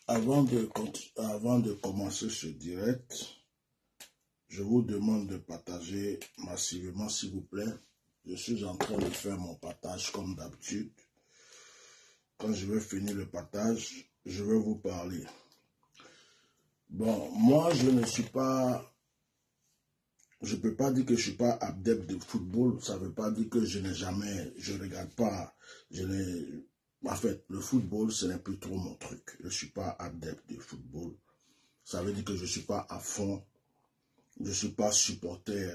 Avant de commencer ce direct, je vous demande de partager massivement, s'il vous plaît. Je suis en train de faire mon partage comme d'habitude. Quand je vais finir le partage, je vais vous parler. Bon, moi, je ne peux pas dire que je ne suis pas adepte de football. Ça ne veut pas dire que je ne regarde pas. En fait, le football, ce n'est plus trop mon truc. Je ne suis pas adepte de football. Ça veut dire que je ne suis pas à fond. Je ne suis pas supporter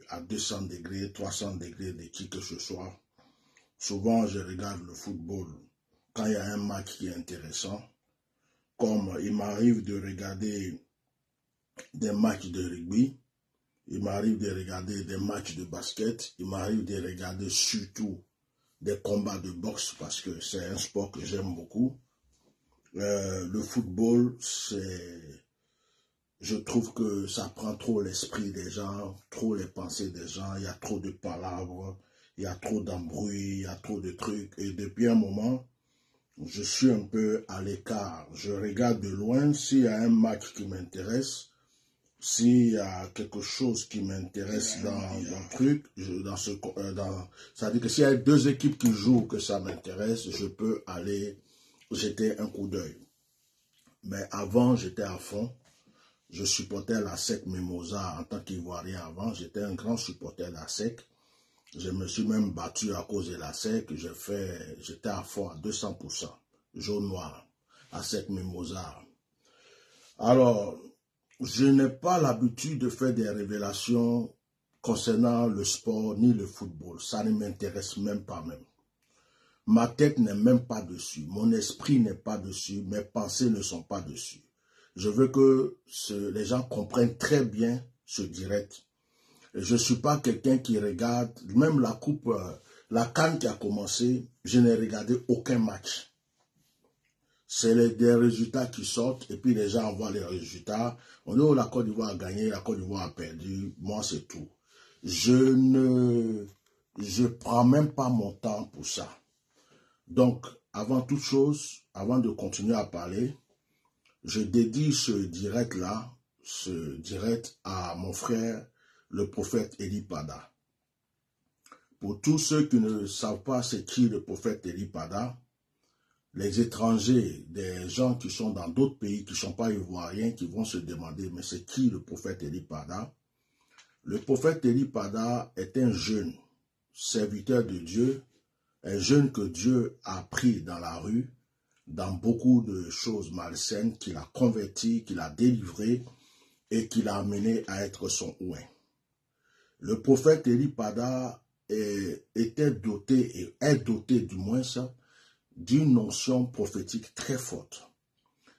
à 200 degrés, 300 degrés de qui que ce soit. Souvent, je regarde le football quand il y a un match qui est intéressant. Comme il m'arrive de regarder des matchs de rugby, il m'arrive de regarder des matchs de basket, il m'arrive de regarder surtout des combats de boxe parce que c'est un sport que j'aime beaucoup. Le football, je trouve que ça prend trop l'esprit des gens, trop les pensées des gens, il y a trop de palabres, il y a trop d'embrouilles, il y a trop de trucs. Et depuis un moment, je suis un peu à l'écart. Je regarde de loin s'il y a un match qui m'intéresse, s'il y a quelque chose qui m'intéresse dans le truc, c'est-à-dire que s'il y a deux équipes qui jouent que ça m'intéresse, je peux aller jeter un coup d'œil. Mais avant, j'étais à fond. Je supportais la SEC Mimosa en tant qu'Ivoirien avant. J'étais un grand supporter de la SEC. Je me suis même battu à cause de la SEC. J'étais à fond à 200%. Jaune-noir, la SEC Mimosa. Alors, je n'ai pas l'habitude de faire des révélations concernant le sport ni le football. Ça ne m'intéresse même pas même. Ma tête n'est même pas dessus. Mon esprit n'est pas dessus. Mes pensées ne sont pas dessus. Je veux que les gens comprennent très bien ce direct. Je ne suis pas quelqu'un qui regarde, même la coupe, la CAN qui a commencé, je n'ai regardé aucun match. C'est des résultats qui sortent et puis les gens voient les résultats. On dit, oh, la Côte d'Ivoire a gagné, la Côte d'Ivoire a perdu. Moi, c'est tout. Je prends même pas mon temps pour ça. Donc, avant toute chose, avant de continuer à parler, je dédie ce direct-là, à mon frère, le prophète Eli Pada. Pour tous ceux qui ne savent pas c'est qui le prophète Eli Pada, les étrangers, des gens qui sont dans d'autres pays, qui ne sont pas ivoiriens, qui vont se demander, mais c'est qui le prophète Eli Pada? Le prophète Eli Pada est un jeune serviteur de Dieu, un jeune que Dieu a pris dans la rue, dans beaucoup de choses malsaines, qu'il a converti, qu'il a délivré et qu'il a amené à être son ouin. Le prophète Eli Pada était doté, et est doté du moins ça, d'une notion prophétique très forte.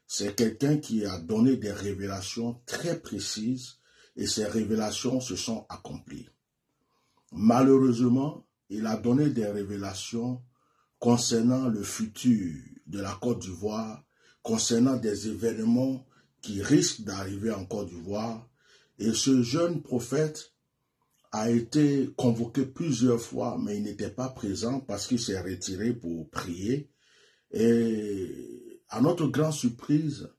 C'est quelqu'un qui a donné des révélations très précises et ces révélations se sont accomplies. Malheureusement, il a donné des révélations concernant le futur de la Côte d'Ivoire, concernant des événements qui risquent d'arriver en Côte d'Ivoire. Et ce jeune prophète a été convoqué plusieurs fois, mais il n'était pas présent parce qu'il s'est retiré pour prier. Et à notre grande surprise,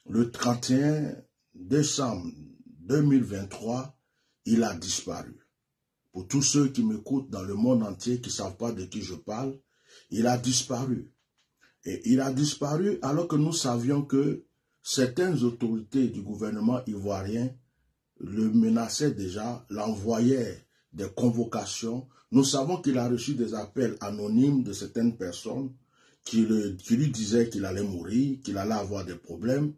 le 31 décembre 2023, il a disparu. Pour tous ceux qui m'écoutent dans le monde entier, qui ne savent pas de qui je parle, il a disparu. Et il a disparu alors que nous savions que certaines autorités du gouvernement ivoirien le menaçaient déjà, l'envoyaient des convocations. Nous savons qu'il a reçu des appels anonymes de certaines personnes qui lui disaient qu'il allait mourir, qu'il allait avoir des problèmes.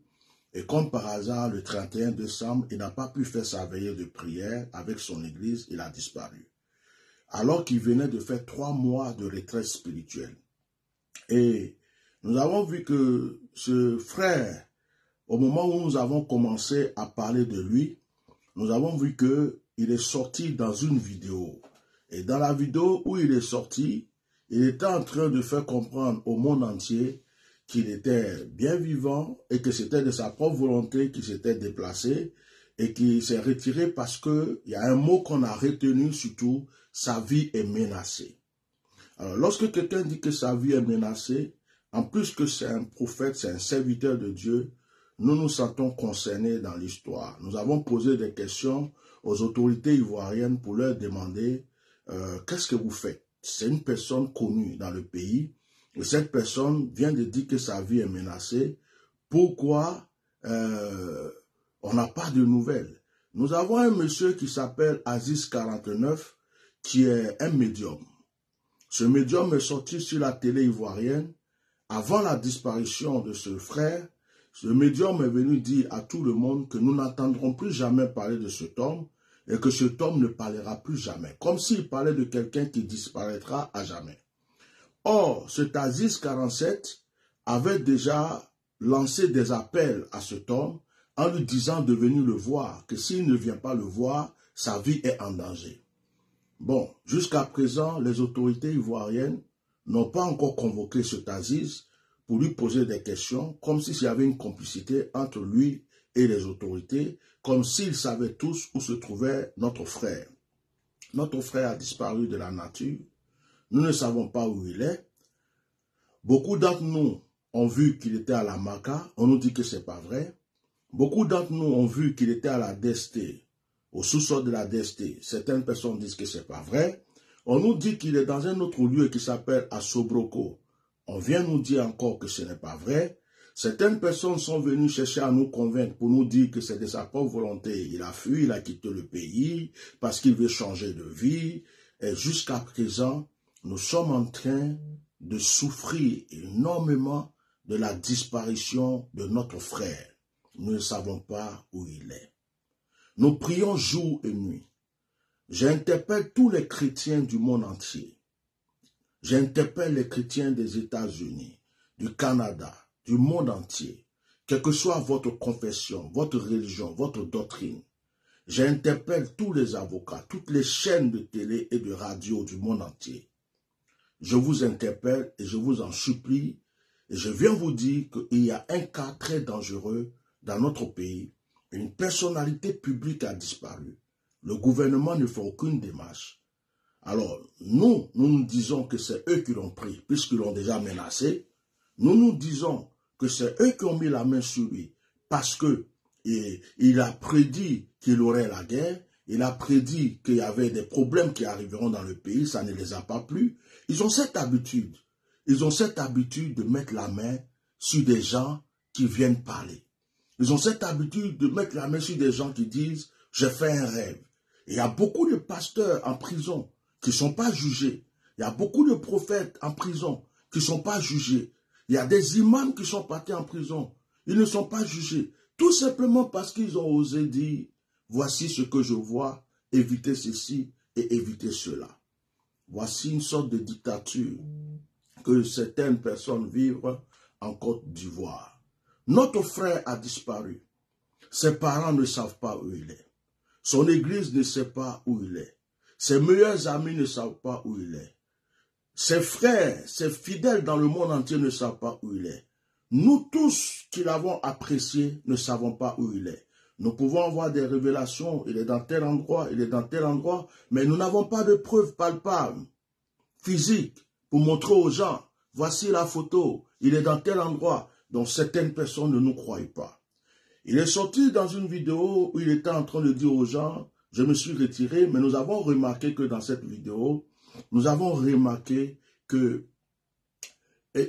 Et comme par hasard, le 31 décembre, il n'a pas pu faire sa veillée de prière avec son église, il a disparu. Alors qu'il venait de faire 3 mois de retraite spirituelle. Et nous avons vu que ce frère, au moment où nous avons commencé à parler de lui, nous avons vu qu'il est sorti dans une vidéo. Et dans la vidéo où il est sorti, il était en train de faire comprendre au monde entier qu'il était bien vivant et que c'était de sa propre volonté qu'il s'était déplacé et qui s'est retiré parce qu'il y a un mot qu'on a retenu surtout, sa vie est menacée. Alors, lorsque quelqu'un dit que sa vie est menacée, en plus que c'est un prophète, c'est un serviteur de Dieu, nous nous sentons concernés dans l'histoire. Nous avons posé des questions aux autorités ivoiriennes pour leur demander qu'est-ce que vous faites? C'est une personne connue dans le pays et cette personne vient de dire que sa vie est menacée. Pourquoi on n'a pas de nouvelles? Nous avons un monsieur qui s'appelle Aziz 49 qui est un médium. Ce médium est sorti sur la télé ivoirienne avant la disparition de ce frère. Ce médium est venu dire à tout le monde que nous n'entendrons plus jamais parler de cet homme et que cet homme ne parlera plus jamais, comme s'il parlait de quelqu'un qui disparaîtra à jamais. Or, cet Aziz 47 avait déjà lancé des appels à cet homme en lui disant de venir le voir, que s'il ne vient pas le voir, sa vie est en danger. Bon, jusqu'à présent, les autorités ivoiriennes n'ont pas encore convoqué cet Aziz pour lui poser des questions, comme s'il y avait une complicité entre lui et les autorités, comme s'ils savaient tous où se trouvait notre frère. Notre frère a disparu de la nature. Nous ne savons pas où il est. Beaucoup d'entre nous ont vu qu'il était à la Maca. On nous dit que ce n'est pas vrai. Beaucoup d'entre nous ont vu qu'il était à la DST, au sous-sol de la DST. Certaines personnes disent que ce n'est pas vrai. On nous dit qu'il est dans un autre lieu qui s'appelle Assobroko. On vient nous dire encore que ce n'est pas vrai. Certaines personnes sont venues chercher à nous convaincre pour nous dire que c'est de sa propre volonté. Il a fui, il a quitté le pays parce qu'il veut changer de vie. Et jusqu'à présent, nous sommes en train de souffrir énormément de la disparition de notre frère. Nous ne savons pas où il est. Nous prions jour et nuit. J'interpelle tous les chrétiens du monde entier. J'interpelle les chrétiens des États-Unis, du Canada, du monde entier, quelle que soit votre confession, votre religion, votre doctrine. J'interpelle tous les avocats, toutes les chaînes de télé et de radio du monde entier. Je vous interpelle et je vous en supplie et je viens vous dire qu'il y a un cas très dangereux dans notre pays. Une personnalité publique a disparu. Le gouvernement ne fait aucune démarche. Alors, nous disons que c'est eux qui l'ont pris, puisqu'ils l'ont déjà menacé. Nous disons que c'est eux qui ont mis la main sur lui, parce que il a prédit qu'il aurait la guerre, il a prédit qu'il y avait des problèmes qui arriveront dans le pays, ça ne les a pas plu. Ils ont cette habitude. Ils ont cette habitude de mettre la main sur des gens qui viennent parler. Ils ont cette habitude de mettre la main sur des gens qui disent « j'ai fait un rêve ». Il y a beaucoup de pasteurs en prison qui ne sont pas jugés. Il y a beaucoup de prophètes en prison qui ne sont pas jugés. Il y a des imams qui sont partis en prison. Ils ne sont pas jugés. Tout simplement parce qu'ils ont osé dire « voici ce que je vois, évitez ceci et évitez cela ». Voici une sorte de dictature que certaines personnes vivent en Côte d'Ivoire. Notre frère a disparu. Ses parents ne savent pas où il est. Son église ne sait pas où il est. Ses meilleurs amis ne savent pas où il est. Ses frères, ses fidèles dans le monde entier ne savent pas où il est. Nous tous qui l'avons apprécié ne savons pas où il est. Nous pouvons avoir des révélations, il est dans tel endroit, il est dans tel endroit, mais nous n'avons pas de preuves palpables, physiques, pour montrer aux gens, voici la photo, il est dans tel endroit. Donc certaines personnes ne nous croient pas. Il est sorti dans une vidéo où il était en train de dire aux gens, je me suis retiré, mais nous avons remarqué que dans cette vidéo, nous avons remarqué qu'il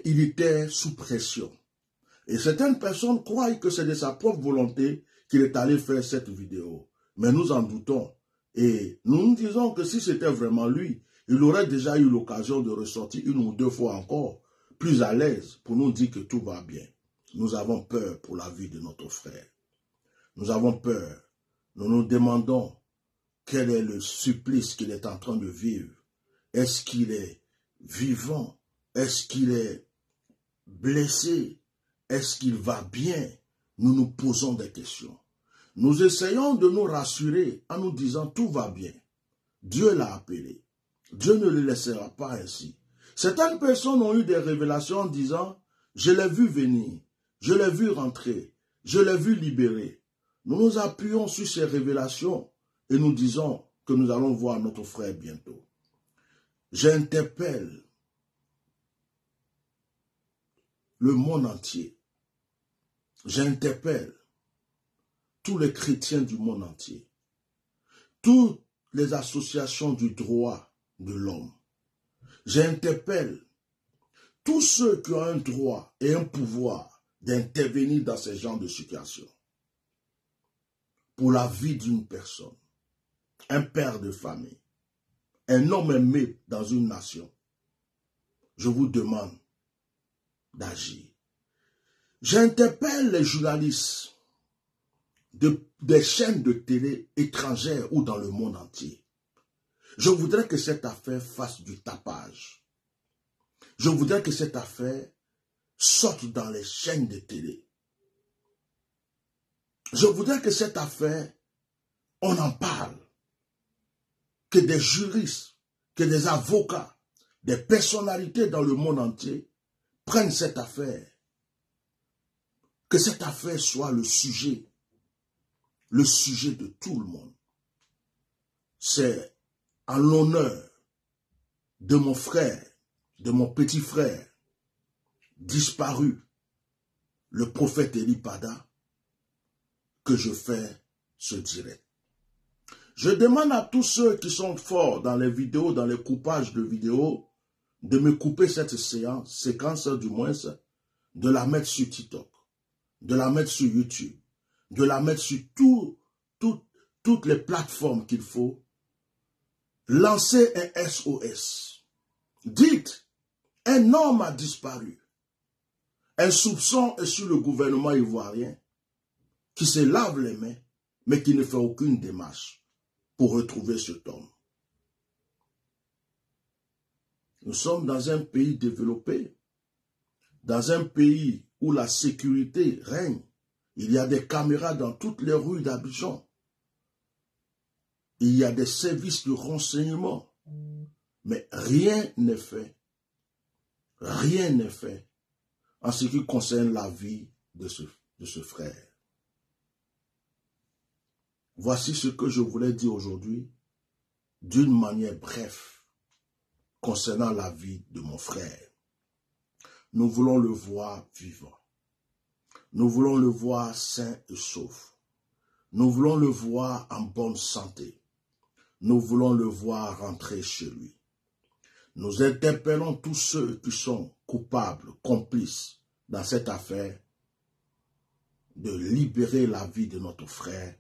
était sous pression. Et certaines personnes croient que c'est de sa propre volonté qu'il est allé faire cette vidéo. Mais nous en doutons. Et nous nous disons que si c'était vraiment lui, il aurait déjà eu l'occasion de ressortir une ou deux fois encore, plus à l'aise, pour nous dire que tout va bien. Nous avons peur pour la vie de notre frère. Nous avons peur. Nous nous demandons quel est le supplice qu'il est en train de vivre. Est-ce qu'il est vivant? Est-ce qu'il est blessé? Est-ce qu'il va bien? Nous nous posons des questions. Nous essayons de nous rassurer en nous disant tout va bien. Dieu l'a appelé. Dieu ne le laissera pas ainsi. Certaines personnes ont eu des révélations en disant, je l'ai vu venir, je l'ai vu rentrer, je l'ai vu libérer. nous nous appuyons sur ces révélations et nous disons que nous allons voir notre frère bientôt. J'interpelle le monde entier. J'interpelle tous les chrétiens du monde entier, toutes les associations du droit de l'homme. J'interpelle tous ceux qui ont un droit et un pouvoir d'intervenir dans ce genre de situation pour la vie d'une personne, un père de famille, un homme aimé dans une nation. Je vous demande d'agir. J'interpelle les journalistes des chaînes de télé étrangères ou dans le monde entier. Je voudrais que cette affaire fasse du tapage. Je voudrais que cette affaire sorte dans les chaînes de télé. Je voudrais que cette affaire, on en parle. Que des juristes, que des avocats, des personnalités dans le monde entier prennent cette affaire. Que cette affaire soit le sujet de tout le monde. C'est en l'honneur de mon frère, de mon petit frère, disparu, le prophète Eli Pada, que je fais ce direct. Je demande à tous ceux qui sont forts dans les vidéos, dans les coupages de vidéos, de me couper cette séquence du moins, de la mettre sur TikTok, de la mettre sur YouTube, de la mettre sur toutes les plateformes qu'il faut. Lancez un SOS. Dites, un homme a disparu. Un soupçon est sur le gouvernement ivoirien qui se lave les mains, mais qui ne fait aucune démarche pour retrouver cet homme. Nous sommes dans un pays développé, dans un pays où la sécurité règne. Il y a des caméras dans toutes les rues d'Abidjan. Il y a des services de renseignement. Mais rien n'est fait. Rien n'est fait en ce qui concerne la vie de ce frère. Voici ce que je voulais dire aujourd'hui d'une manière brève concernant la vie de mon frère. Nous voulons le voir vivant. Nous voulons le voir sain et sauf. Nous voulons le voir en bonne santé. Nous voulons le voir rentrer chez lui. Nous interpellons tous ceux qui sont coupables, complices dans cette affaire, de libérer la vie de notre frère,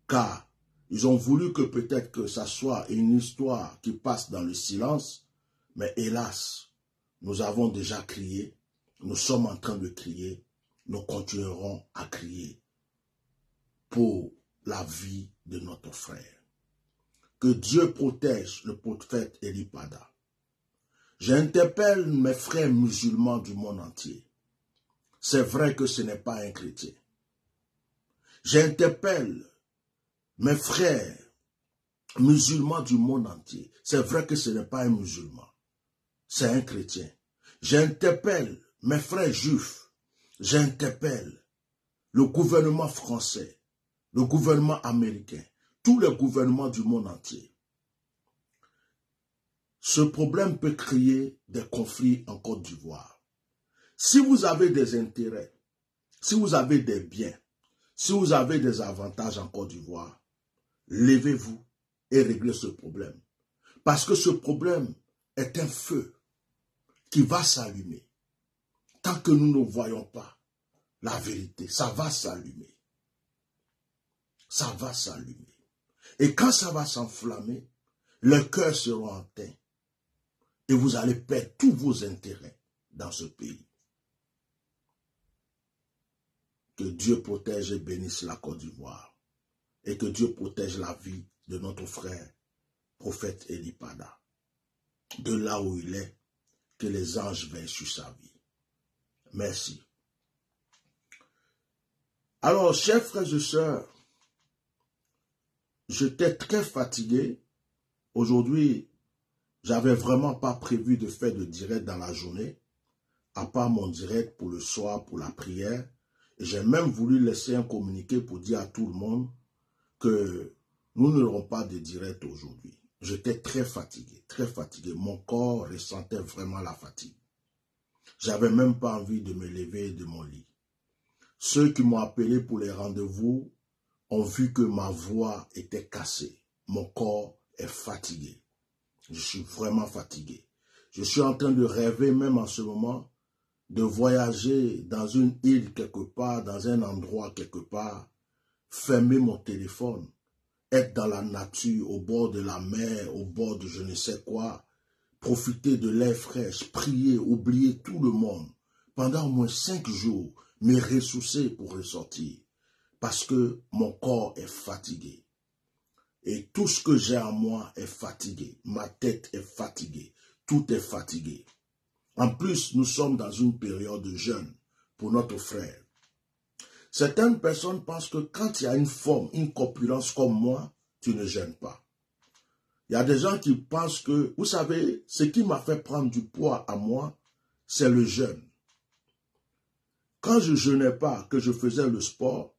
car ils ont voulu que peut-être que ça soit une histoire qui passe dans le silence, mais hélas, nous avons déjà crié, nous sommes en train de crier, nous continuerons à crier pour la vie de notre frère. Que Dieu protège le prophète Eli Pada. J'interpelle mes frères musulmans du monde entier. C'est vrai que ce n'est pas un chrétien. J'interpelle mes frères musulmans du monde entier. C'est vrai que ce n'est pas un musulman. C'est un chrétien. J'interpelle mes frères juifs. J'interpelle le gouvernement français, le gouvernement américain, tous les gouvernements du monde entier. Ce problème peut créer des conflits en Côte d'Ivoire. Si vous avez des intérêts, si vous avez des biens, si vous avez des avantages en Côte d'Ivoire, levez-vous et réglez ce problème. Parce que ce problème est un feu qui va s'allumer. Tant que nous ne voyons pas la vérité, ça va s'allumer. Ça va s'allumer. Et quand ça va s'enflammer, les cœurs seront atteints. Et vous allez perdre tous vos intérêts dans ce pays. Que Dieu protège et bénisse la Côte d'Ivoire. Et que Dieu protège la vie de notre frère, prophète Eli Pada. De là où il est, que les anges veillent sur sa vie. Merci. Alors, chers frères et sœurs, j'étais très fatigué. Aujourd'hui, j'avais vraiment pas prévu de faire de direct dans la journée, à part mon direct pour le soir, pour la prière. j'ai même voulu laisser un communiqué pour dire à tout le monde que nous n'aurons pas de direct aujourd'hui. J'étais très fatigué, très fatigué. Mon corps ressentait vraiment la fatigue. J'avais même pas envie de me lever de mon lit. Ceux qui m'ont appelé pour les rendez-vous ont vu que ma voix était cassée. Mon corps est fatigué. Je suis vraiment fatigué. Je suis en train de rêver même en ce moment de voyager dans une île quelque part, dans un endroit quelque part, fermer mon téléphone, être dans la nature, au bord de la mer, au bord de je ne sais quoi, profiter de l'air fraîche, prier, oublier tout le monde, pendant au moins 5 jours, me ressourcer pour ressortir, parce que mon corps est fatigué. Et tout ce que j'ai en moi est fatigué, ma tête est fatiguée, tout est fatigué. En plus, nous sommes dans une période de jeûne pour notre frère. Certaines personnes pensent que quand il y a une forme, une corpulence comme moi, tu ne jeûnes pas. Il y a des gens qui pensent que, vous savez, ce qui m'a fait prendre du poids à moi, c'est le jeûne. Quand je jeûnais pas, que je faisais le sport,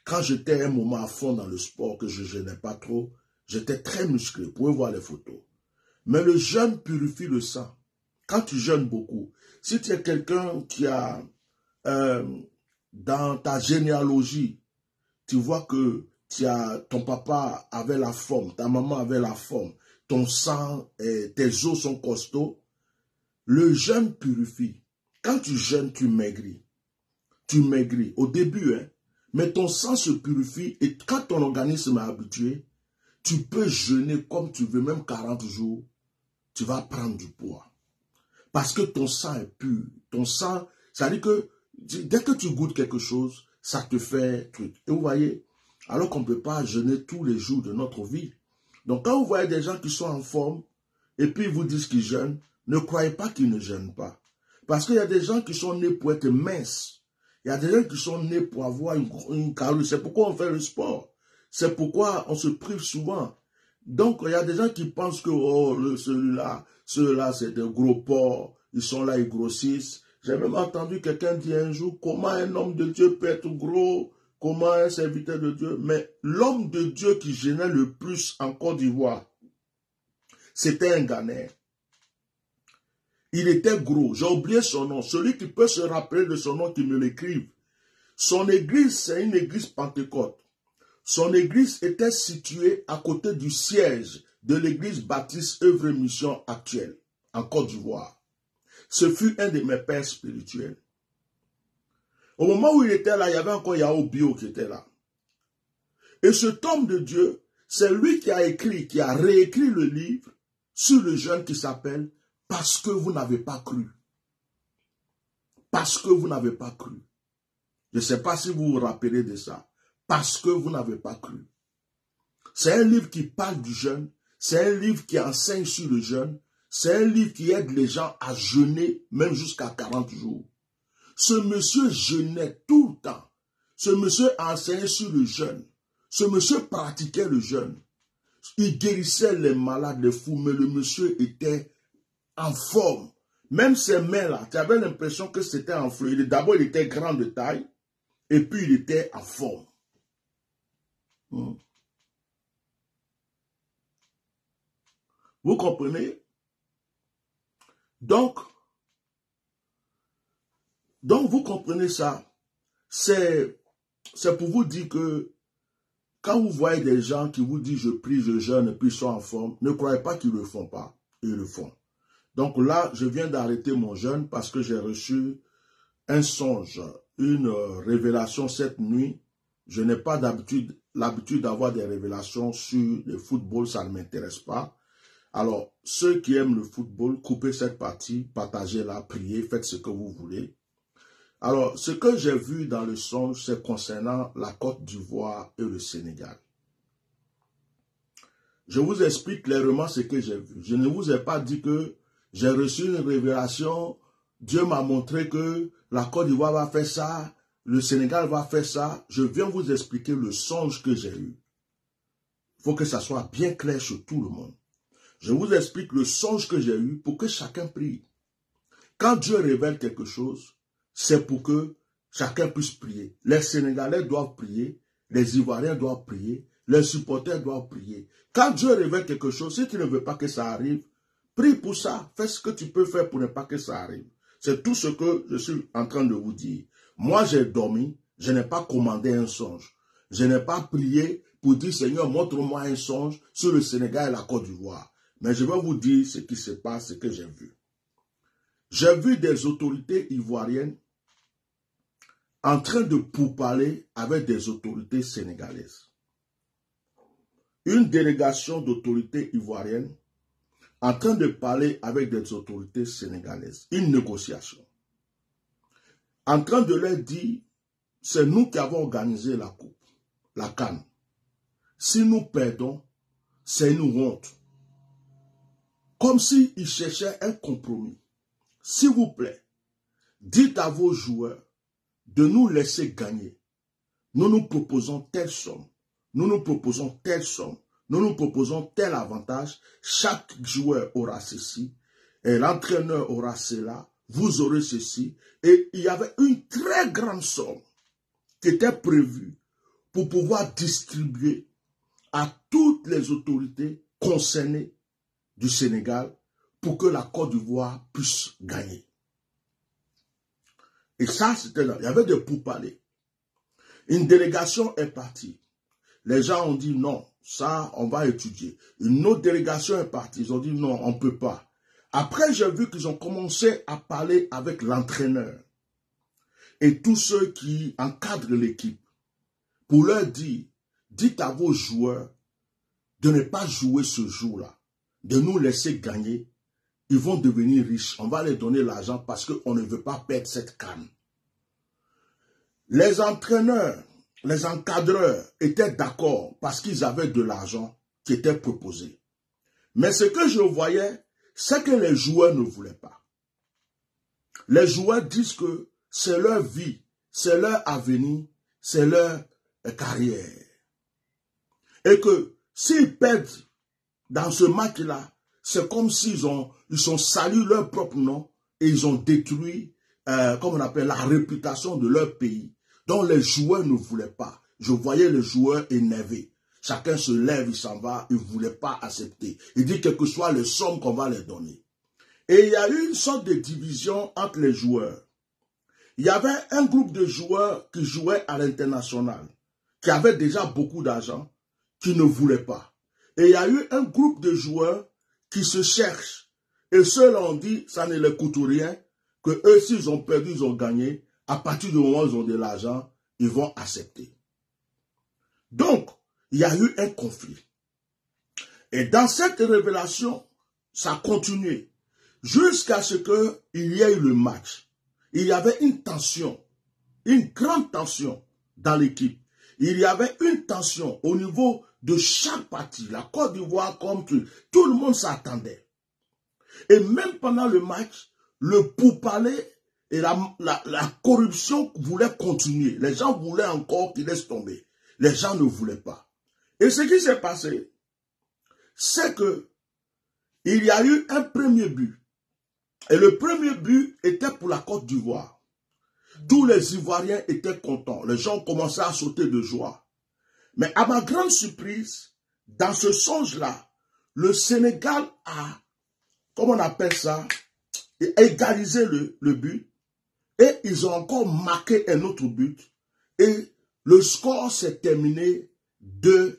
quand j'étais un moment à fond dans le sport, que je jeûnais pas trop, j'étais très musclé. Vous pouvez voir les photos. Mais le jeûne purifie le sang. Quand tu jeûnes beaucoup, si tu es quelqu'un qui a, dans ta généalogie, tu vois que ton papa avait la forme, ta maman avait la forme, ton sang, tes os sont costauds, le jeûne purifie. Quand tu jeûnes, tu maigris. Tu maigris au début, hein, mais ton sang se purifie et quand ton organisme est habitué, tu peux jeûner comme tu veux, même 40 jours, tu vas prendre du poids. Parce que ton sang est pur. Ton sang, ça veut dire que dès que tu goûtes quelque chose, ça te fait truc. Et vous voyez, alors qu'on ne peut pas jeûner tous les jours de notre vie. Donc quand vous voyez des gens qui sont en forme, et puis ils vous disent qu'ils jeûnent, ne croyez pas qu'ils ne jeûnent pas. Parce qu'il y a des gens qui sont nés pour être minces. Il y a des gens qui sont nés pour avoir une carrure. C'est pourquoi on fait le sport. C'est pourquoi on se prive souvent. Donc, il y a des gens qui pensent que oh, ceux-là, c'est des gros porcs. Ils sont là, ils grossissent. J'ai même entendu quelqu'un dire un jour, comment un homme de Dieu peut être gros, comment un serviteur de Dieu. Mais l'homme de Dieu qui gênait le plus en Côte d'Ivoire, c'était un Ghanéen. Il était gros. J'ai oublié son nom. Celui qui peut se rappeler de son nom, qui me l'écrive. Son église, c'est une église Pentecôte. Son église était située à côté du siège de l'église baptiste œuvre et mission actuelle, en Côte d'Ivoire. Ce fut un de mes pères spirituels. Au moment où il était là, il y avait encore Yao Bio qui était là. Et cet homme de Dieu, c'est lui qui a écrit, qui a réécrit le livre sur le jeûne qui s'appelle « Parce que vous n'avez pas cru ». Parce que vous n'avez pas cru. Je ne sais pas si vous vous rappelez de ça. Parce que vous n'avez pas cru. C'est un livre qui parle du jeûne. C'est un livre qui enseigne sur le jeûne. C'est un livre qui aide les gens à jeûner, même jusqu'à 40 jours. Ce monsieur jeûnait tout le temps. Ce monsieur enseignait sur le jeûne. Ce monsieur pratiquait le jeûne. Il guérissait les malades, les fous, mais le monsieur était en forme. Même ses mains-là, tu avais l'impression que c'était en feu. D'abord, il était grand de taille, et puis il était en forme. Vous comprenez? Donc, vous comprenez ça. C'est pour vous dire que quand vous voyez des gens qui vous disent je prie, je jeûne et puis ils sont en forme, ne croyez pas qu'ils ne le font pas. Ils le font. Donc là, je viens d'arrêter mon jeûne parce que j'ai reçu un songe, une révélation cette nuit. Je n'ai pas l'habitude d'avoir des révélations sur le football, ça ne m'intéresse pas. Alors, ceux qui aiment le football, coupez cette partie, partagez-la, priez, faites ce que vous voulez. Alors, ce que j'ai vu dans le songe, c'est concernant la Côte d'Ivoire et le Sénégal. Je vous explique clairement ce que j'ai vu. Je ne vous ai pas dit que j'ai reçu une révélation, Dieu m'a montré que la Côte d'Ivoire va faire ça, le Sénégal va faire ça. Je viens vous expliquer le songe que j'ai eu. Il faut que ça soit bien clair sur tout le monde. Je vous explique le songe que j'ai eu pour que chacun prie. Quand Dieu révèle quelque chose, c'est pour que chacun puisse prier. Les Sénégalais doivent prier, les Ivoiriens doivent prier, les supporters doivent prier. Quand Dieu révèle quelque chose, si tu ne veux pas que ça arrive, prie pour ça. Fais ce que tu peux faire pour ne pas que ça arrive. C'est tout ce que je suis en train de vous dire. Moi, j'ai dormi, je n'ai pas commandé un songe. Je n'ai pas prié pour dire, Seigneur, montre-moi un songe sur le Sénégal et la Côte d'Ivoire. Mais je vais vous dire ce qui se passe, ce que j'ai vu. J'ai vu des autorités ivoiriennes en train de pourparler avec des autorités sénégalaises. Une délégation d'autorités ivoiriennes en train de parler avec des autorités sénégalaises. Une négociation. En train de leur dire, c'est nous qui avons organisé la coupe, la CAN. Si nous perdons, c'est une honte. Comme s'ils cherchaient un compromis. S'il vous plaît, dites à vos joueurs de nous laisser gagner. Nous nous proposons telle somme. Nous nous proposons telle somme. Nous nous proposons tel avantage. Chaque joueur aura ceci. Et l'entraîneur aura cela. Vous aurez ceci. Et il y avait une très grande somme qui était prévue pour pouvoir distribuer à toutes les autorités concernées du Sénégal pour que la Côte d'Ivoire puisse gagner. Et ça, c'était là. Il y avait des pourparlers. Une délégation est partie. Les gens ont dit non, ça, on va étudier. Une autre délégation est partie. Ils ont dit non, on ne peut pas. Après, j'ai vu qu'ils ont commencé à parler avec l'entraîneur et tous ceux qui encadrent l'équipe pour leur dire, dites à vos joueurs de ne pas jouer ce jour-là, de nous laisser gagner. Ils vont devenir riches. On va leur donner l'argent parce qu'on ne veut pas perdre cette canne. Les entraîneurs, les encadreurs étaient d'accord parce qu'ils avaient de l'argent qui était proposé. Mais ce que je voyais, c'est que les joueurs ne voulaient pas. Les joueurs disent que c'est leur vie, c'est leur avenir, c'est leur carrière. Et que s'ils perdent dans ce match-là, c'est comme s'ils ont sali leur propre nom et ils ont détruit, comme on appelle, la réputation de leur pays. Donc les joueurs ne voulaient pas. Je voyais les joueurs énervés. Chacun se lève, il s'en va, il ne voulait pas accepter. Il dit quelles que soient les sommes qu'on va leur donner. Et il y a eu une sorte de division entre les joueurs. Il y avait un groupe de joueurs qui jouaient à l'international, qui avaient déjà beaucoup d'argent, qui ne voulaient pas. Et il y a eu un groupe de joueurs qui se cherchent. Et ceux-là ont dit, ça ne les coûte rien, que eux, s'ils ont perdu, ils ont gagné. À partir du moment où ils ont de l'argent, ils vont accepter. Donc, il y a eu un conflit. Et dans cette révélation, ça a continué. Jusqu'à ce qu'il y ait eu le match. Il y avait une tension, une grande tension dans l'équipe. Il y avait une tension au niveau de chaque partie. La Côte d'Ivoire, comme tout le monde s'attendait. Et même pendant le match, le pourparler et la corruption voulait continuer. Les gens voulaient encore qu'il laisse tomber. Les gens ne voulaient pas. Et ce qui s'est passé, c'est que il y a eu un premier but. Et le premier but était pour la Côte d'Ivoire. Tous les Ivoiriens étaient contents. Les gens commençaient à sauter de joie. Mais à ma grande surprise, dans ce songe-là, le Sénégal a, comment on appelle ça, égalisé le but. Et ils ont encore marqué un autre but. Et le score s'est terminé 2-1.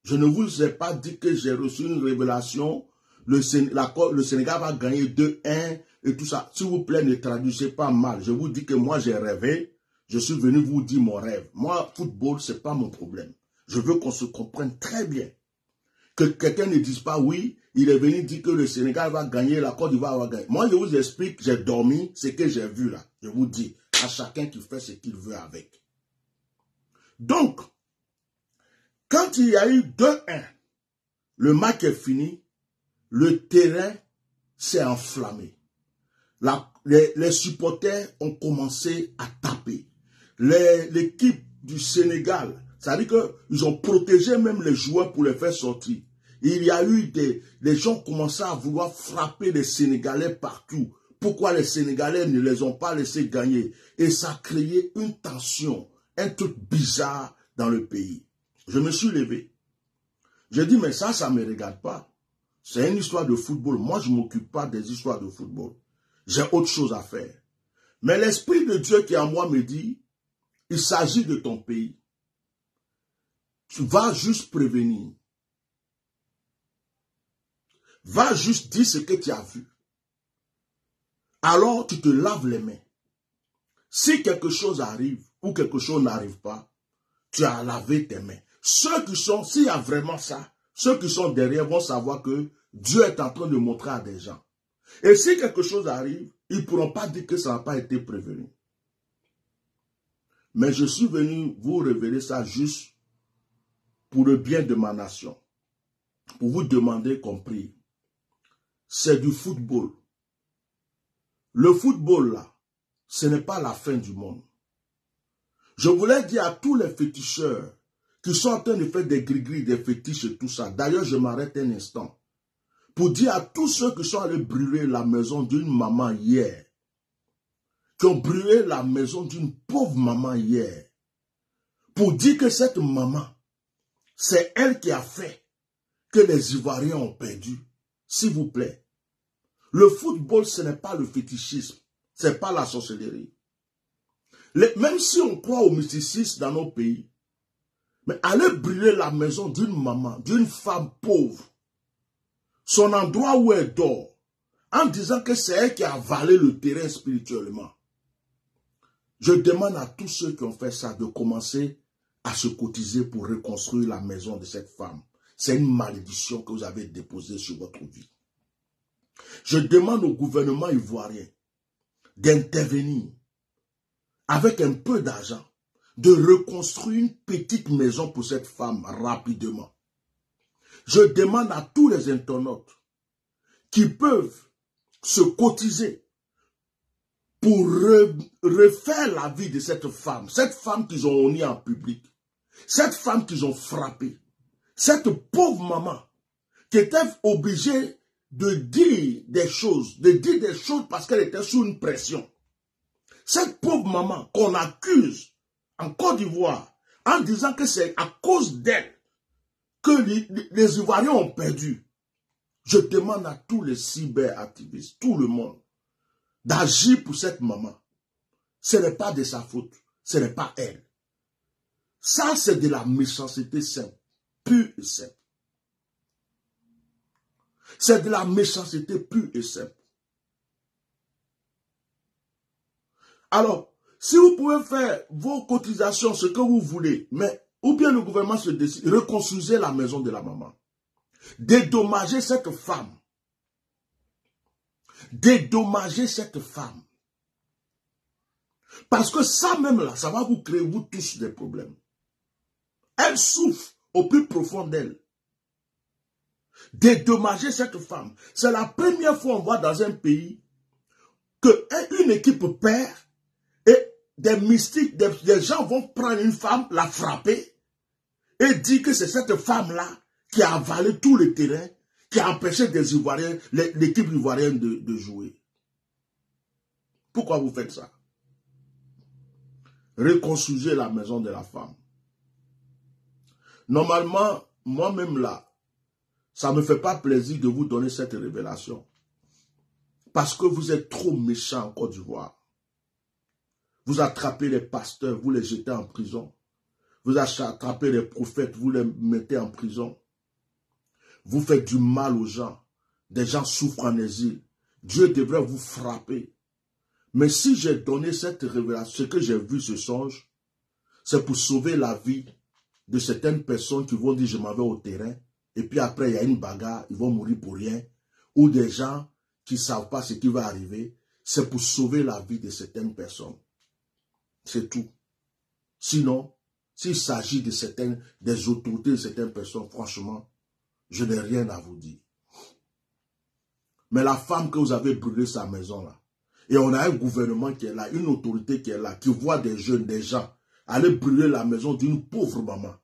Je ne vous ai pas dit que j'ai reçu une révélation. Le Sénégal va gagner 2-1 et tout ça. S'il vous plaît, ne traduisez pas mal. Je vous dis que moi, j'ai rêvé. Je suis venu vous dire mon rêve. Moi, football, ce n'est pas mon problème. Je veux qu'on se comprenne très bien. Que quelqu'un ne dise pas, oui, il est venu dire que le Sénégal va gagner, la Côte d'Ivoire va gagner. Moi, je vous explique, j'ai dormi, ce que j'ai vu là. Je vous dis, à chacun qui fait ce qu'il veut avec. Donc, quand il y a eu 2-1, le match est fini, le terrain s'est enflammé. Les supporters ont commencé à taper. L'équipe du Sénégal, ça veut dire qu'ils ont protégé même les joueurs pour les faire sortir. Il y a eu les gens commençaient à vouloir frapper les Sénégalais partout Pourquoi les Sénégalais ne les ont pas laissés gagner? Et ça a créé une tension, un truc bizarre dans le pays. Je me suis levé. J'ai dit, mais ça ne me regarde pas. C'est une histoire de football. Moi, je ne m'occupe pas des histoires de football. J'ai autre chose à faire. Mais l'Esprit de Dieu qui est en moi me dit, il s'agit de ton pays. Tu vas juste prévenir. Va juste dire ce que tu as vu. Alors, tu te laves les mains. Si quelque chose arrive ou quelque chose n'arrive pas, tu as lavé tes mains. Ceux qui sont, s'il y a vraiment ça, ceux qui sont derrière vont savoir que Dieu est en train de montrer à des gens. Et si quelque chose arrive, ils ne pourront pas dire que ça n'a pas été prévenu. Mais je suis venu vous révéler ça juste pour le bien de ma nation. Pour vous demander qu'on prie. C'est du football. Le football, là, ce n'est pas la fin du monde. Je voulais dire à tous les féticheurs qui sont en train de faire des gris-gris, des fétiches et tout ça. D'ailleurs, je m'arrête un instant. Pour dire à tous ceux qui sont allés brûler la maison d'une maman hier, qui ont brûlé la maison d'une pauvre maman hier, pour dire que cette maman, c'est elle qui a fait que les Ivoiriens ont perdu. S'il vous plaît. Le football, ce n'est pas le fétichisme. Ce n'est pas la sorcellerie. Même si on croit au mysticisme dans nos pays, mais aller brûler la maison d'une maman, d'une femme pauvre, son endroit où elle dort, en disant que c'est elle qui a avalé le terrain spirituellement. Je demande à tous ceux qui ont fait ça de commencer à se cotiser pour reconstruire la maison de cette femme. C'est une malédiction que vous avez déposée sur votre vie. Je demande au gouvernement ivoirien d'intervenir avec un peu d'argent, de reconstruire une petite maison pour cette femme rapidement. Je demande à tous les internautes qui peuvent se cotiser pour refaire la vie de cette femme qu'ils ont honnie en public, cette femme qu'ils ont frappée, cette pauvre maman qui était obligée de dire des choses parce qu'elle était sous une pression. Cette pauvre maman qu'on accuse en Côte d'Ivoire en disant que c'est à cause d'elle que les Ivoiriens ont perdu. Je demande à tous les cyberactivistes, tout le monde, d'agir pour cette maman. Ce n'est pas de sa faute, ce n'est pas elle. Ça, c'est de la méchanceté simple, pure et simple. C'est de la méchanceté pure et simple. Alors, si vous pouvez faire vos cotisations, ce que vous voulez, mais ou bien le gouvernement se décide, reconstruisez la maison de la maman. Dédommagez cette femme. Dédommagez cette femme. Parce que ça même là, ça va vous créer, vous tous, des problèmes. Elle souffre au plus profond d'elle. Dédommager cette femme. C'est la première fois qu'on voit dans un pays qu'une équipe perd et des mystiques, des gens vont prendre une femme, la frapper et dire que c'est cette femme-là qui a avalé tout le terrain, qui a empêché des Ivoiriens, l'équipe ivoirienne de jouer. Pourquoi vous faites ça? Reconstruisez la maison de la femme. Normalement, moi-même là, ça ne me fait pas plaisir de vous donner cette révélation. Parce que vous êtes trop méchants en Côte d'Ivoire. Vous attrapez les pasteurs, vous les jetez en prison. Vous attrapez les prophètes, vous les mettez en prison. Vous faites du mal aux gens. Des gens souffrent en exil. Dieu devrait vous frapper. Mais si j'ai donné cette révélation, ce que j'ai vu, ce songe, c'est pour sauver la vie de certaines personnes qui vont dire je m'en vais au terrain. Et puis après, il y a une bagarre, ils vont mourir pour rien. Ou des gens qui ne savent pas ce qui va arriver. C'est pour sauver la vie de certaines personnes. C'est tout. Sinon, s'il s'agit des autorités de certaines personnes, franchement, je n'ai rien à vous dire. Mais la femme que vous avez brûlé sa maison là, et on a un gouvernement qui est là, une autorité qui est là, qui voit des jeunes, des gens, aller brûler la maison d'une pauvre maman,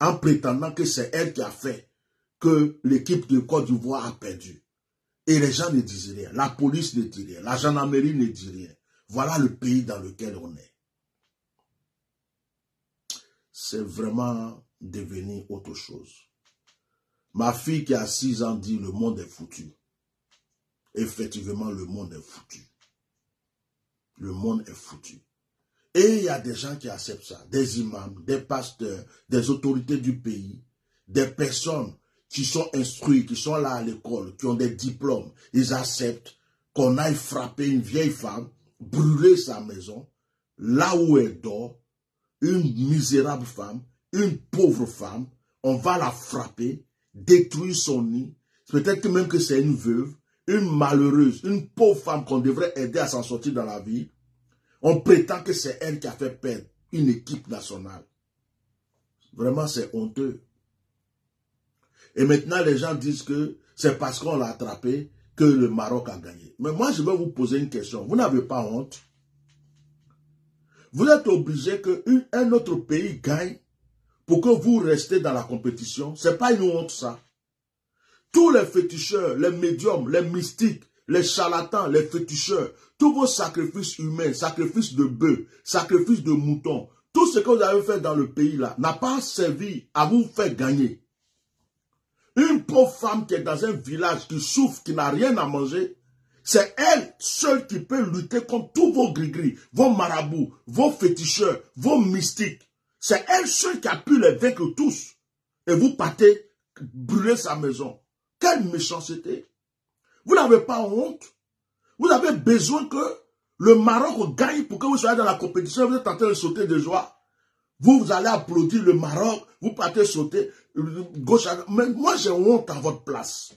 en prétendant que c'est elle qui a fait que l'équipe de Côte d'Ivoire a perdu. Et les gens ne disent rien. La police ne dit rien. La gendarmerie ne dit rien. Voilà le pays dans lequel on est. C'est vraiment devenu autre chose. Ma fille qui a 6 ans dit le monde est foutu. Effectivement, le monde est foutu. Le monde est foutu. Et il y a des gens qui acceptent ça. Des imams, des pasteurs, des autorités du pays, des personnes qui sont instruites, qui sont là à l'école, qui ont des diplômes. Ils acceptent qu'on aille frapper une vieille femme, brûler sa maison, là où elle dort, une misérable femme, une pauvre femme, on va la frapper, détruire son nid, peut-être même que c'est une veuve, une malheureuse, une pauvre femme qu'on devrait aider à s'en sortir dans la vie. On prétend que c'est elle qui a fait perdre une équipe nationale. Vraiment, c'est honteux. Et maintenant, les gens disent que c'est parce qu'on l'a attrapé que le Maroc a gagné. Mais moi, je vais vous poser une question. Vous n'avez pas honte? Vous êtes obligé qu'un autre pays gagne pour que vous restez dans la compétition. Ce n'est pas une honte, ça. Tous les féticheurs, les médiums, les mystiques, les charlatans, les féticheurs, tous vos sacrifices humains, sacrifices de bœufs, sacrifices de moutons, tout ce que vous avez fait dans le pays là, n'a pas servi à vous faire gagner. Une pauvre femme qui est dans un village, qui souffre, qui n'a rien à manger, c'est elle seule qui peut lutter contre tous vos gris-gris, vos marabouts, vos féticheurs, vos mystiques. C'est elle seule qui a pu les vaincre tous. Et vous partez brûler sa maison. Quelle méchanceté! Vous n'avez pas honte? Vous avez besoin que le Maroc gagne pour que vous soyez dans la compétition. Vous êtes en train de sauter de joie. Vous allez applaudir le Maroc. Vous partez sauter gauche à gauche. Mais moi, j'ai honte à votre place.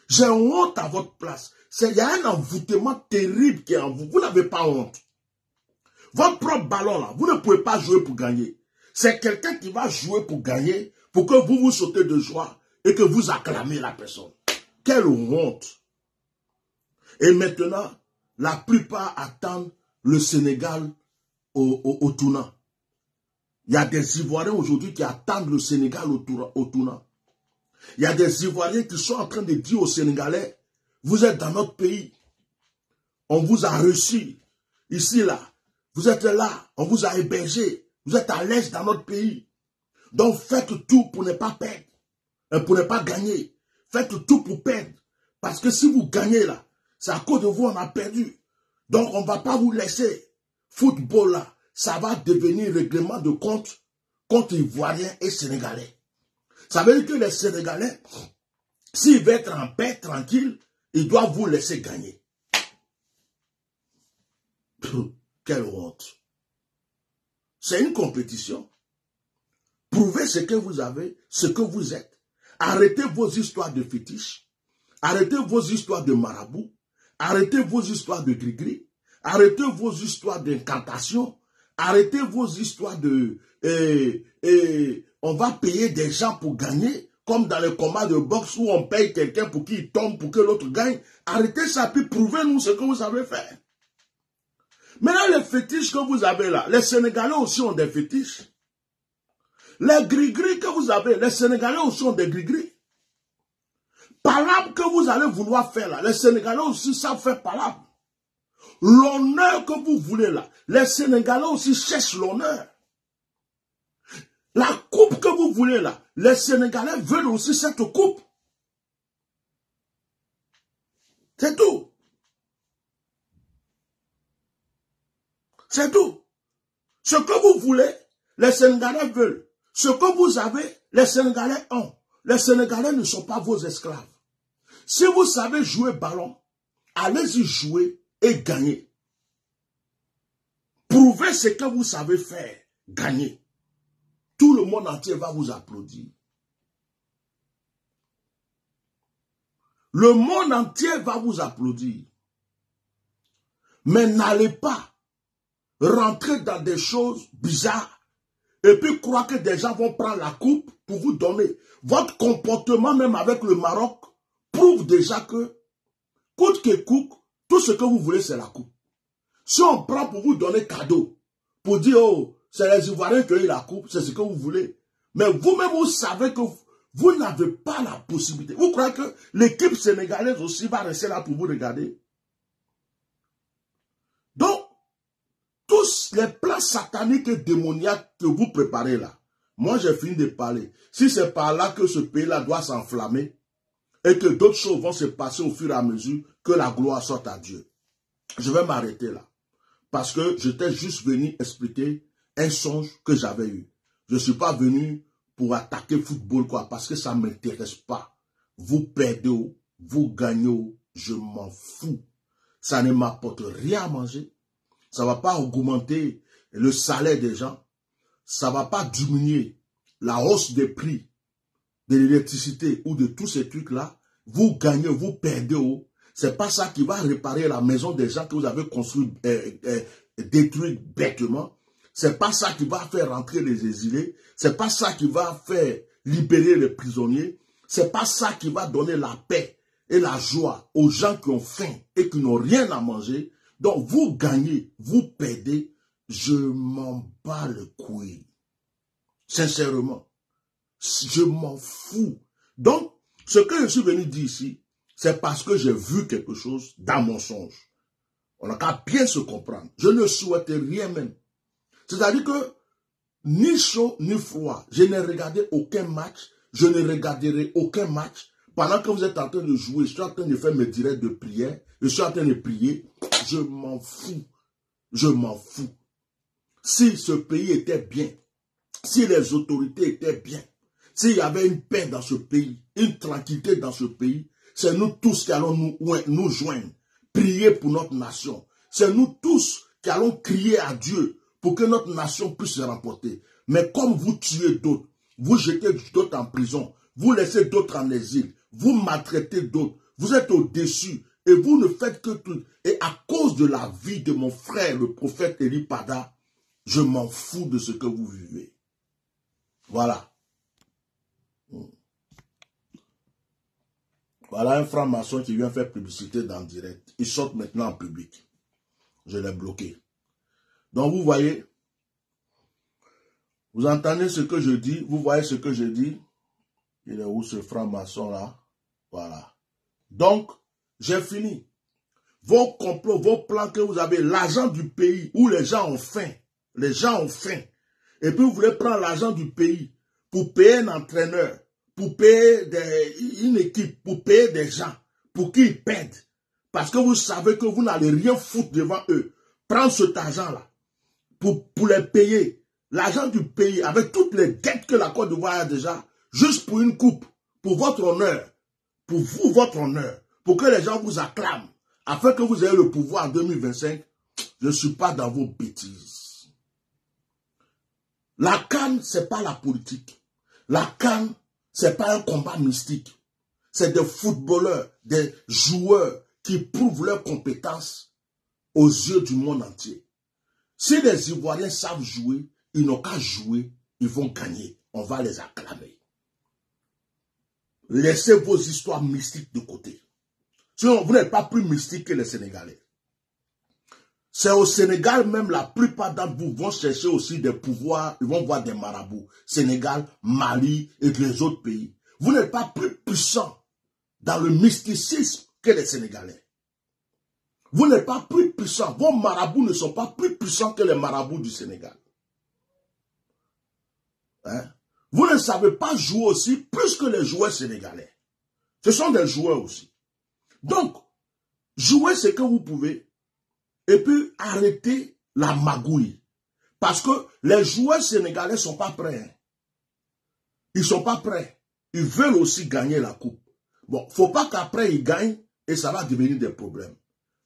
J'ai honte à votre place. Il y a un envoûtement terrible qui est en vous. Vous n'avez pas honte. Votre propre ballon, là, vous ne pouvez pas jouer pour gagner. C'est quelqu'un qui va jouer pour gagner, pour que vous vous sautez de joie et que vous acclamez la personne. Quelle honte! Et maintenant, la plupart attendent le Sénégal au tournant. Il y a des Ivoiriens aujourd'hui qui attendent le Sénégal au tournant. Il y a des Ivoiriens qui sont en train de dire aux Sénégalais, vous êtes dans notre pays, on vous a reçu, ici, là, vous êtes là, on vous a hébergé, vous êtes à l'aise dans notre pays. Donc faites tout pour ne pas perdre, pour ne pas gagner. Faites tout pour perdre. Parce que si vous gagnez là, c'est à cause de vous on a perdu. Donc on ne va pas vous laisser. Football là, ça va devenir règlement de compte contre Ivoiriens et Sénégalais. Ça veut dire que les Sénégalais, s'ils veulent être en paix, tranquille, ils doivent vous laisser gagner. Quelle honte. C'est une compétition. Prouvez ce que vous avez, ce que vous êtes. Arrêtez vos histoires de fétiches. Arrêtez vos histoires de marabouts. Arrêtez vos histoires de gris-gris. Arrêtez vos histoires d'incantation. Arrêtez vos histoires de... on va payer des gens pour gagner, comme dans les combats de boxe où on paye quelqu'un pour qu'il tombe, pour que l'autre gagne. Arrêtez ça, puis prouvez-nous ce que vous savez faire. Maintenant, les fétiches que vous avez là, les Sénégalais aussi ont des fétiches. Les gris-gris que vous avez, les Sénégalais aussi ont des gris-gris. Palabre que vous allez vouloir faire là, les Sénégalais aussi savent faire palabre. L'honneur que vous voulez là, les Sénégalais aussi cherchent l'honneur. La coupe que vous voulez là, les Sénégalais veulent aussi cette coupe. C'est tout. C'est tout. Ce que vous voulez, les Sénégalais veulent. Ce que vous avez, les Sénégalais ont. Les Sénégalais ne sont pas vos esclaves. Si vous savez jouer ballon, allez-y jouer et gagner. Prouvez ce que vous savez faire, gagner. Tout le monde entier va vous applaudir. Le monde entier va vous applaudir. Mais n'allez pas rentrer dans des choses bizarres et puis croire que des gens vont prendre la coupe pour vous donner. Votre comportement même avec le Maroc prouve déjà que, coûte que coûte, tout ce que vous voulez c'est la coupe. Si on prend pour vous donner cadeau, pour dire, oh, c'est les Ivoiriens qui ont eu la coupe, c'est ce que vous voulez. Mais vous-même, vous savez que Vous n'avez pas la possibilité. Vous croyez que l'équipe sénégalaise aussi va rester là pour vous regarder? Donc, tous les plans sataniques et démoniaques que vous préparez là, moi j'ai fini de parler. Si c'est par là que ce pays-là doit s'enflammer et que d'autres choses vont se passer au fur et à mesure que la gloire sorte à Dieu, je vais m'arrêter là. Parce que j'étais juste venu expliquer un songe que j'avais eu. Je ne suis pas venu pour attaquer le football, quoi, parce que ça ne m'intéresse pas. Vous perdez, vous gagnez, je m'en fous. Ça ne m'apporte rien à manger. Ça ne va pas augmenter le salaire des gens. Ça ne va pas diminuer la hausse des prix de l'électricité ou de tous ces trucs-là. Vous gagnez, vous perdez. C'est pas ça qui va réparer la maison des gens que vous avez construit, détruit bêtement. C'est pas ça qui va faire rentrer les exilés. C'est pas ça qui va faire libérer les prisonniers. C'est pas ça qui va donner la paix et la joie aux gens qui ont faim et qui n'ont rien à manger. Donc vous gagnez, vous perdez. Je m'en bats le couille. Sincèrement. Je m'en fous. Donc, ce que je suis venu dire ici, c'est parce que j'ai vu quelque chose dans mon songe. On n'a qu'à bien se comprendre. Je ne souhaite rien même. C'est-à-dire que ni chaud ni froid, je n'ai regardé aucun match, je ne regarderai aucun match. Pendant que vous êtes en train de jouer, je suis en train de faire mes directs de prière, je suis en train de prier, je m'en fous. Je m'en fous. Si ce pays était bien, si les autorités étaient bien, s'il y avait une paix dans ce pays, une tranquillité dans ce pays, c'est nous tous qui allons nous joindre, prier pour notre nation. C'est nous tous qui allons crier à Dieu pour que notre nation puisse se remporter. Mais comme vous tuez d'autres, vous jetez d'autres en prison, vous laissez d'autres en exil, vous maltraitez d'autres, vous êtes au-dessus et vous ne faites que tout. Et à cause de la vie de mon frère, le prophète Eli Pada, je m'en fous de ce que vous vivez. Voilà. Voilà un franc-maçon qui vient faire publicité dans le direct. Il sort maintenant en public. Je l'ai bloqué. Donc vous voyez, vous entendez ce que je dis, vous voyez ce que je dis. Il est où ce franc-maçon là? Voilà. Donc, j'ai fini. Vos complots, vos plans que vous avez, l'argent du pays où les gens ont faim. Les gens ont faim. Et puis vous voulez prendre l'argent du pays pour payer un entraîneur, pour payer une équipe, pour payer des gens, pour qu'ils perdent. Parce que vous savez que vous n'allez rien foutre devant eux. Prendre cet argent-là pour les payer. L'argent du pays, avec toutes les dettes que la Côte d'Ivoire a déjà, juste pour une coupe, pour votre honneur, pour vous, votre honneur, pour que les gens vous acclament, afin que vous ayez le pouvoir en 2025, je ne suis pas dans vos bêtises. La CAN, ce n'est pas la politique. La CAN, ce n'est pas un combat mystique. C'est des footballeurs, des joueurs qui prouvent leurs compétences aux yeux du monde entier. Si les Ivoiriens savent jouer, ils n'ont qu'à jouer, ils vont gagner. On va les acclamer. Laissez vos histoires mystiques de côté. Sinon, vous n'êtes pas plus mystique que les Sénégalais. C'est au Sénégal même, la plupart d'entre vous vont chercher aussi des pouvoirs, ils vont voir des marabouts. Sénégal, Mali et les autres pays. Vous n'êtes pas plus puissants dans le mysticisme que les Sénégalais. Vous n'êtes pas plus puissants. Vos marabouts ne sont pas plus puissants que les marabouts du Sénégal. Hein? Vous ne savez pas jouer aussi plus que les joueurs sénégalais. Ce sont des joueurs aussi. Donc, jouez ce que vous pouvez et puis arrêtez la magouille. Parce que les joueurs sénégalais ne sont pas prêts. Hein. Ils ne sont pas prêts. Ils veulent aussi gagner la coupe. Bon, il ne faut pas qu'après ils gagnent et ça va devenir des problèmes.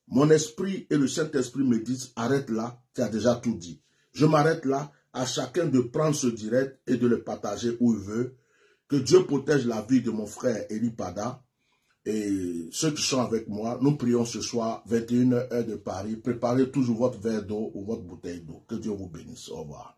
Mon esprit et le Saint-Esprit me disent, arrête là, tu as déjà tout dit. Je m'arrête là, à chacun de prendre ce direct et de le partager où il veut. Que Dieu protège la vie de mon frère Eli Pada. Et ceux qui sont avec moi, nous prions ce soir, 21h heure de Paris. Préparez toujours votre verre d'eau ou votre bouteille d'eau. Que Dieu vous bénisse. Au revoir.